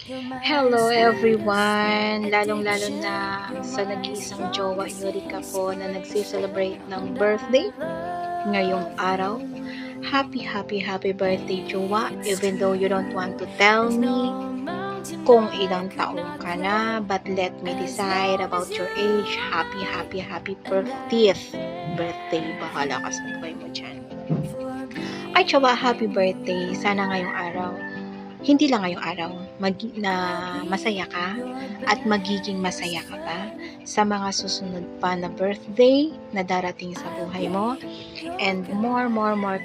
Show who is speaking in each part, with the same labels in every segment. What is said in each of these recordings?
Speaker 1: Hello everyone! Lalong-lalo na sa nag-iisang jowa Yurika po na nagsi-celebrate ng birthday ngayong araw. Happy birthday jowa, even though you don't want to tell me kung ilang taong ka na, but let me decide about your age. Happy 40th birthday. Bahala ka sa buhay mo dyan. Ay jowa, happy birthday. Sana ngayong araw hindi lang ngayong araw, na masaya ka at magiging masaya ka pa sa mga susunod pa na birthday na darating sa buhay mo, and more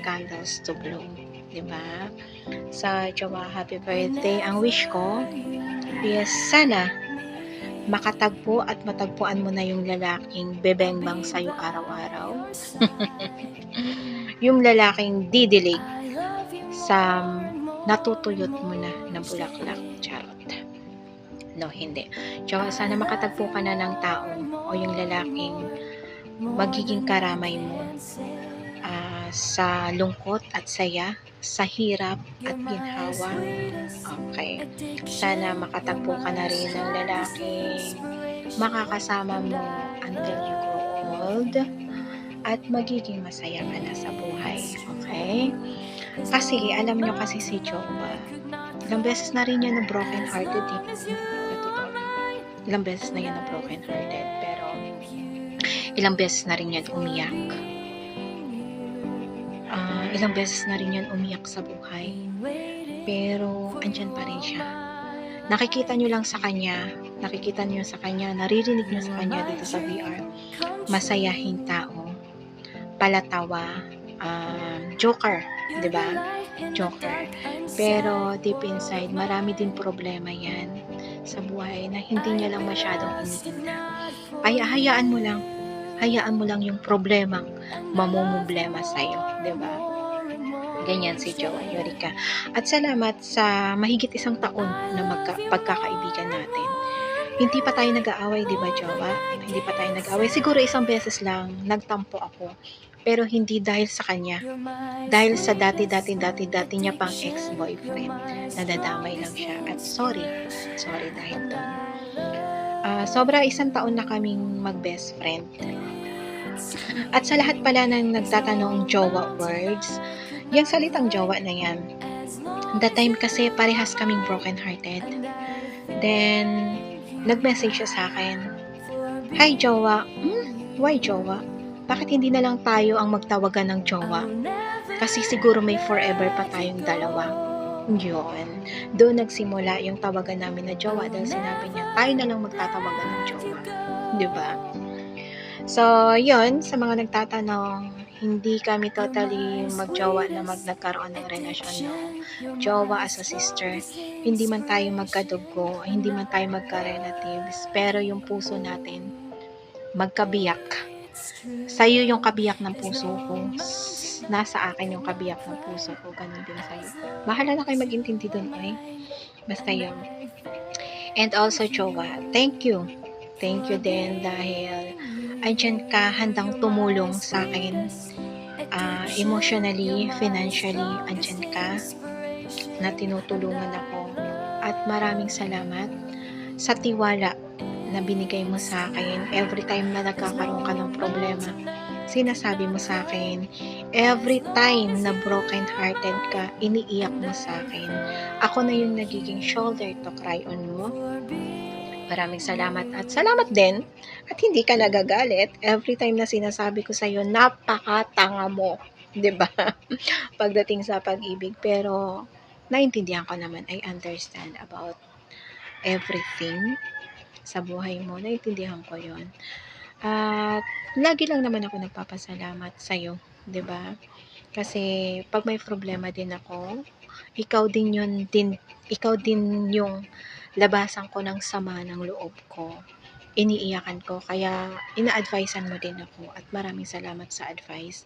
Speaker 1: candles to blow, diba? Sa jowa, happy birthday. Ang wish ko is sana makatagpo at matagpuan mo na yung lalaking bebengbang sa'yo araw-araw. Yung lalaking didilig sa natutuyot mo na bulaklak. Charot. No, hindi. Tsaka sana makatagpo ka na ng tao o yung lalaking magiging karamay mo sa lungkot at saya, sa hirap at ginhawa. Okay. Sana makatagpo ka na rin ng lalaking makakasama mo until you grow old at magiging masaya ka na sa buhay. Okay? Kasi, alam nyo kasi si Jowa, ilang beses na rin yan na broken hearted ilang beses na yan na broken hearted, pero ilang beses na rin yan umiyak. Ilang beses na rin yan umiyak sa buhay, pero andyan pa rin siya. Nakikita nyo lang sa kanya, naririnig nyo sa kanya dito sa VR, masayahin tao, palatawa, joker, diba? Joker. Pero deep inside, marami din problema yan sa buhay na hindi niya lang masyadong iniinda. Kaya hayaan mo lang yung problemang mamumblema sa'yo, diba? Ganyan si Jowa Yurika. At salamat sa mahigit isang taon na pagkakaibigan natin. Hindi pa tayo nag-aaway, di ba, Jowa? Hindi pa tayo nag-aaway. Siguro isang beses lang nagtampo ako. Pero hindi dahil sa kanya. Dahil sa dati niya pang ex-boyfriend. Nadadamay lang siya. At sorry dahil doon. Sobra isang taon na kaming mag-best friend. At sa lahat pala ng nagtatanong jowa words, yung salitang jowa na yan, that time kasi parehas kaming broken hearted. Then, nag-message siya sa akin, "Hi jowa." Why jowa? Bakit hindi na lang tayo ang magtawagan ng jowa? Kasi siguro may forever pa tayong dalawa. Yun. Doon nagsimula yung tawagan namin na jowa dahil sinabi niya, tayo na lang magtatawagan ng jowa. Diba? So, yun, sa mga nagtatanong, hindi kami totally magjowa na nagkaroon ng relasyon, no. Jowa as a sister, hindi man tayo magkadugo, hindi man tayo magka-relatives, pero yung puso natin magkabiyak. Sa'yo yung kabiyak ng puso ko, nasa akin yung kabiyak ng puso ko, ganun din sa'yo. Bahala na kayo mag-intindi dun, ay. Basta yun. And also, jowa, thank you din dahil andyan ka, handang tumulong sa akin, emotionally, financially, andyan ka na tinutulungan ako, at maraming salamat sa tiwala na binigay mo sa akin. Every time na nagkakaroon ka ng problema, sinasabi mo sa akin. Every time na broken hearted ka, iniiyak mo sa akin. Ako na yung nagiging shoulder to cry on mo. Maraming salamat, at salamat din at hindi ka nagagalit every time na sinasabi ko sa'yo, napakatanga mo, 'di ba? Pagdating sa pag-ibig, pero naintindihan ko naman, I understand about everything sa buhay mo, naintindihan ko 'yon. At lagi lang naman ako nagpapasalamat sa'yo, 'di ba? Kasi pag may problema din ako, ikaw din yung labasan ko ng sama ng loob ko, iniiyakan ko, kaya ina-advisean mo din ako, at maraming salamat sa advice.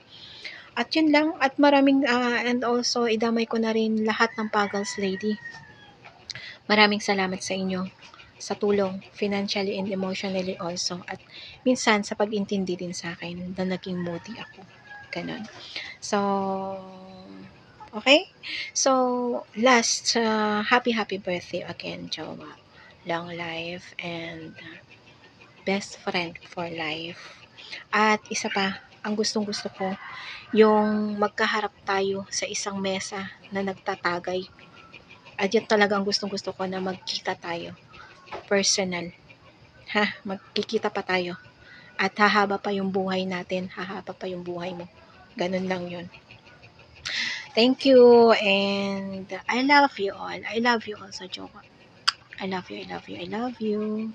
Speaker 1: At yun lang, at maraming and also idamay ko na rin lahat ng Puggles Lady. Maraming salamat sa inyo sa tulong, financially and emotionally also, at minsan sa pag-intindi din sa akin na naging moody ako. Ganon. So, Okay? So, last, happy birthday again, Jowa. Long life and best friend for life. At isa pa, ang gustong-gusto ko, yung magkaharap tayo sa isang mesa na nagtatagay. At yun talaga ang gustong-gusto ko na magkita tayo. Personal. Ha? Magkikita pa tayo. At hahaba pa yung buhay natin. Hahaba pa yung buhay mo. Ganun lang yun. Thank you. And I love you all. I love you also, Jowa. I love you, I love you, I love you.